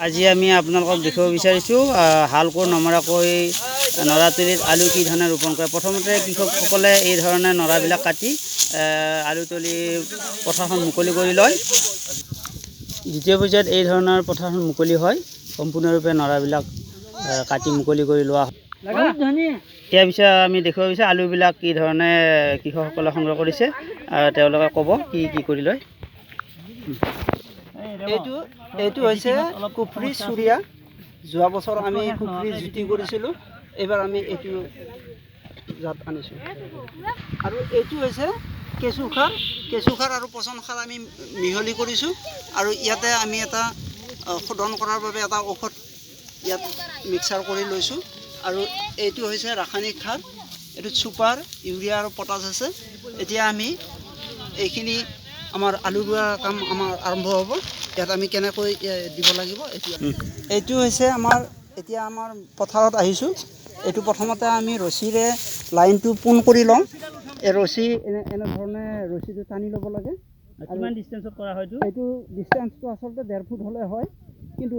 আজি আমি আপোনালোকক দেখুৱাব বিচাৰিছোঁ হাল কোৰ নমৰাকৈ নৰাতলিত আলু কি ধৰণে ৰোপণ কৰে। প্ৰথমতে কৃষকসকলে এই ধৰণে নৰাবিলাক কাটি আলুতলি পথাৰখন মুকলি কৰি লয়। দ্বিতীয় পৰ্যায়ত এই ধৰণৰ পথাৰখন মুকলি হয়, সম্পূৰ্ণৰূপে নৰাবিলাক কাটি মুকলি কৰি লোৱা হয়। ইয়াৰ পিছত আমি দেখুৱাব বিচাৰোঁ আলুবিলাক কি ধৰণে কৃষকসকলে সংগ্ৰহ কৰিছে, তেওঁলোকে ক'ব কি কি কৰি লয়। এইটো হৈছে কুফৰি চুৰিয়া। যোৱা বছৰ আমি কুফৰি জুতি কৰিছিলোঁ, এইবাৰ আমি এইটো জাত আনিছোঁ। আৰু এইটো হৈছে কেঁচুখাৰ আৰু পচন সাৰ আমি মিহলি কৰিছোঁ। আৰু ইয়াতে আমি এটা শোধন কৰাৰ বাবে এটা ঔষধ ইয়াত মিক্সাৰ কৰি লৈছোঁ। আৰু এইটো হৈছে ৰাসায়নিক সাৰ, এইটো ছুপাৰ, ইউৰিয়া আৰু পটাছ আছে। এতিয়া আমি এইখিনি আমাৰ আলু ৰোৱা কাম আমাৰ আৰম্ভ হ'ব। ইয়াত আমি কেনেকৈ দিব লাগিব এইটো হৈছে এতিয়া আমাৰ পথাৰত আহিছোঁ। এইটো প্ৰথমতে আমি ৰছীৰে লাইনটো পোন কৰি লওঁ। এই ৰছী এনেধৰণে ৰছীটো টানি ল'ব লাগে। কিমান ডিষ্টেঞ্চত কৰা হয়তো? এইটো ডিষ্টেঞ্চটো আচলতে 1.5 ফুট হ'লে হয়, কিন্তু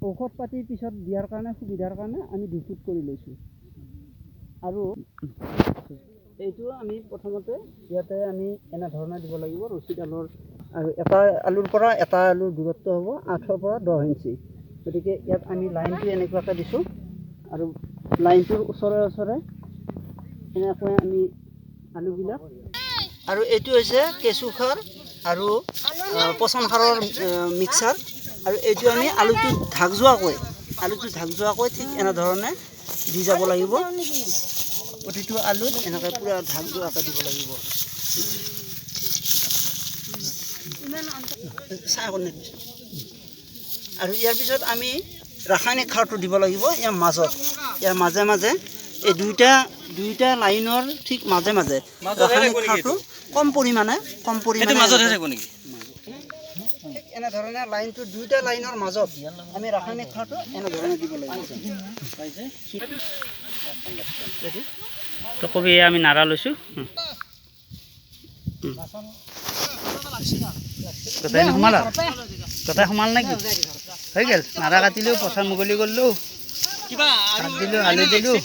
ঔষধ পাতি পিছত দিয়াৰ কাৰণে সুবিধাৰ কাৰণে আমি 2 ফুট কৰি লৈছোঁ। আৰু এইটো আমি প্ৰথমতে ইয়াতে আমি এনেধৰণে দিব লাগিব ৰছীডালৰ। আৰু এটা আলুৰ পৰা এটা আলুৰ দূৰত্ব হ'ব 8 পৰা 10 ইঞ্চি। গতিকে ইয়াত আমি লাইনটো এনেকুৱাকৈ দিছোঁ। আৰু লাইনটোৰ ওচৰে এনেকৈ আমি আলুবিলাক। আৰু এইটো হৈছে কেঁচুখাৰ আৰু পচন সাৰৰ মিক্সাৰ। আৰু এইটো আমি আলুটো ঢাক যোৱাকৈ ঠিক এনেধৰণে দি যাব লাগিব। প্ৰতিটো আলুত এনেকৈ পূৰা ঢাক যোৱাকৈ দিব লাগিব। আৰু ইয়াৰ পিছত আমি ৰাসায়নিক সাৰটো দিব লাগিব। ইয়াৰ মাজে মাজে এই দুইটা লাইনৰ ঠিক মাজে মাজে ৰাসায়নিক সাৰটো কম পৰিমাণে এনেধৰণে লাইনটো দুইটা লাইনৰ মাজত আমি ৰাসায়নিক সাৰটো এনেধৰণে দিব লাগিব। তো কবি আমি নাৰা লৈছোঁ। গোটাই সোমাল নেকি? হৈ গ'ল। নাৰা কাটিলোঁ, পথাৰ মুকলি কৰিলোঁ, শাক দিলোঁ, আলু দিলোঁ।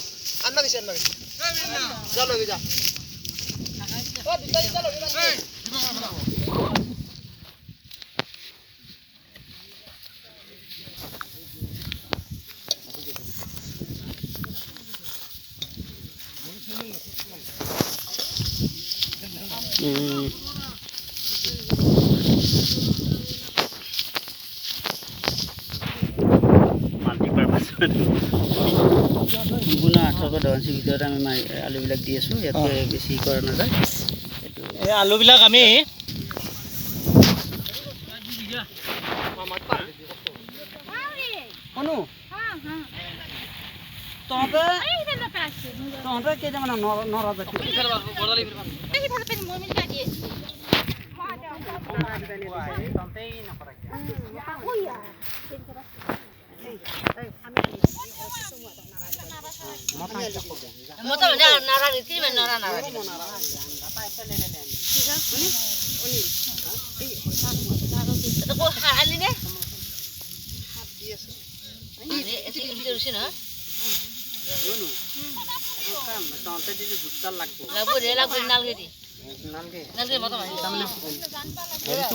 সম্পূৰ্ণ 8 পৰা 10 ইঞ্চিৰ ভিতৰত আমি আলুবিলাক দি আছোঁ। ইয়াতকৈ বেছি কৰা নাযায়। এই আলুবিলাক আমি তহঁতে কেইটামান নৰা জাতি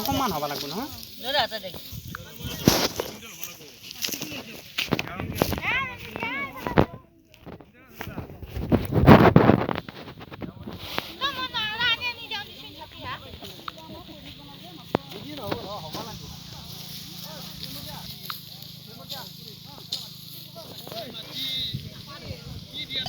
সমান হ'ব লাগিব নহয়।